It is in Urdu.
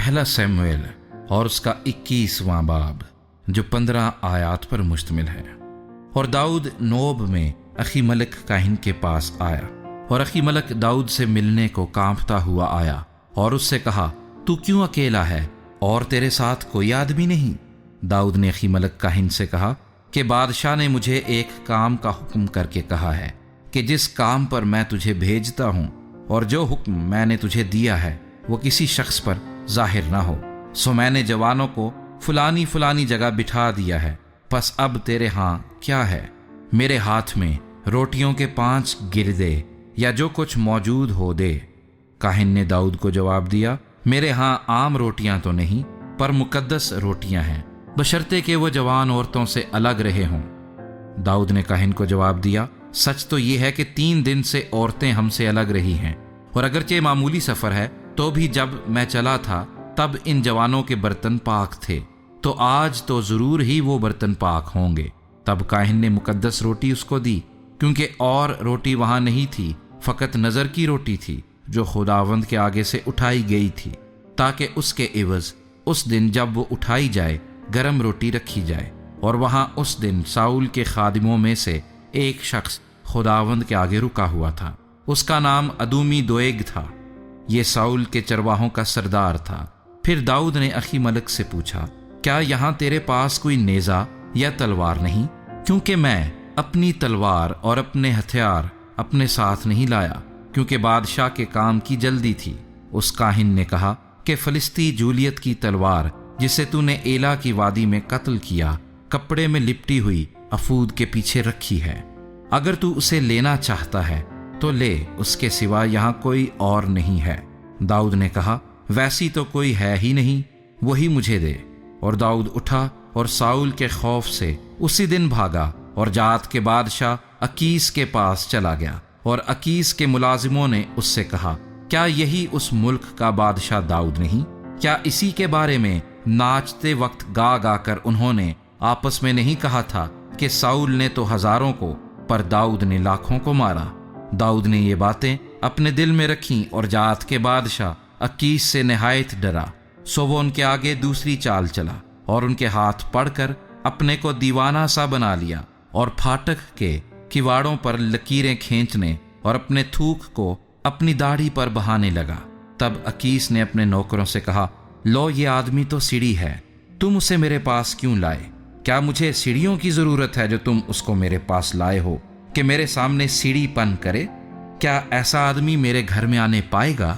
پہلا سیموئیل اور اس کا 21واں باب جو 15 آیات پر مشتمل ہے۔ اور داؤد نوب میں اخی ملک کاہن کے پاس آیا، اور اخی ملک داؤد سے ملنے کو کانپتا ہوا آیا اور اس سے کہا، تو کیوں اکیلا ہے اور تیرے ساتھ کوئی آدمی نہیں؟ داؤد نے اخی ملک کاہن سے کہا کہ بادشاہ نے مجھے ایک کام کا حکم کر کے کہا ہے کہ جس کام پر میں تجھے بھیجتا ہوں اور جو حکم میں نے تجھے دیا ہے وہ کسی شخص پر ظاہر نہ ہو، سو میں نے جوانوں کو فلانی فلانی جگہ بٹھا دیا ہے۔ پس اب تیرے ہاں کیا ہے؟ میرے ہاتھ میں روٹیوں کے 5 گردے یا جو کچھ موجود ہو دے۔ کاہن نے داؤد کو جواب دیا، میرے ہاں عام روٹیاں تو نہیں، پر مقدس روٹیاں ہیں، بشرطے کہ وہ جوان عورتوں سے الگ رہے ہوں۔ داؤد نے کاہن کو جواب دیا، سچ تو یہ ہے کہ 3 دن سے عورتیں ہم سے الگ رہی ہیں، اور اگرچہ معمولی سفر ہے تو بھی جب میں چلا تھا تب ان جوانوں کے برتن پاک تھے، تو آج تو ضرور ہی وہ برتن پاک ہوں گے۔ تب کاہن نے مقدس روٹی اس کو دی، کیونکہ اور روٹی وہاں نہیں تھی، فقط نظر کی روٹی تھی جو خداوند کے آگے سے اٹھائی گئی تھی، تاکہ اس کے عوض اس دن جب وہ اٹھائی جائے گرم روٹی رکھی جائے۔ اور وہاں اس دن ساؤل کے خادموں میں سے ایک شخص خداوند کے آگے رکا ہوا تھا، اس کا نام ادومی دویگ تھا، یہ ساؤل کے چرواہوں کا سردار تھا۔ پھر داؤد نے اخی ملک سے پوچھا، کیا یہاں تیرے پاس کوئی نیزہ یا تلوار نہیں؟ کیونکہ میں اپنی تلوار اور اپنے ہتھیار اپنے ساتھ نہیں لایا، کیونکہ بادشاہ کے کام کی جلدی تھی۔ اس کاہن نے کہا کہ فلسطی جولیت کی تلوار جسے تو نے ایلا کی وادی میں قتل کیا، کپڑے میں لپٹی ہوئی افود کے پیچھے رکھی ہے، اگر تو اسے لینا چاہتا ہے تو لے، اس کے سوا یہاں کوئی اور نہیں ہے۔ داؤد نے کہا، ویسی تو کوئی ہے ہی نہیں، وہی مجھے دے۔ اور داؤد اٹھا اور ساؤل کے خوف سے اسی دن بھاگا اور جات کے بادشاہ اکیس کے پاس چلا گیا۔ اور اکیس کے ملازموں نے اس سے کہا، کیا یہی اس ملک کا بادشاہ داؤد نہیں؟ کیا اسی کے بارے میں ناچتے وقت گا گا کر انہوں نے آپس میں نہیں کہا تھا کہ ساؤل نے تو ہزاروں کو پر داؤد نے لاکھوں کو مارا؟ داؤد نے یہ باتیں اپنے دل میں رکھیں اور جات کے بادشاہ اکیس سے نہایت ڈرا، سو وہ ان کے آگے دوسری چال چلا اور ان کے ہاتھ پڑ کر اپنے کو دیوانہ سا بنا لیا، اور پھاٹک کے کواڑوں پر لکیریں کھینچنے اور اپنے تھوک کو اپنی داڑھی پر بہانے لگا۔ تب اکیس نے اپنے نوکروں سے کہا، لو یہ آدمی تو سیڑھی ہے، تم اسے میرے پاس کیوں لائے؟ کیا مجھے سیڑھیوں کی ضرورت ہے جو تم اس کو میرے پاس لائے ہو کہ میرے سامنے سیڑھی پن کرے؟ کیا ایسا آدمی میرے گھر میں آنے پائے گا؟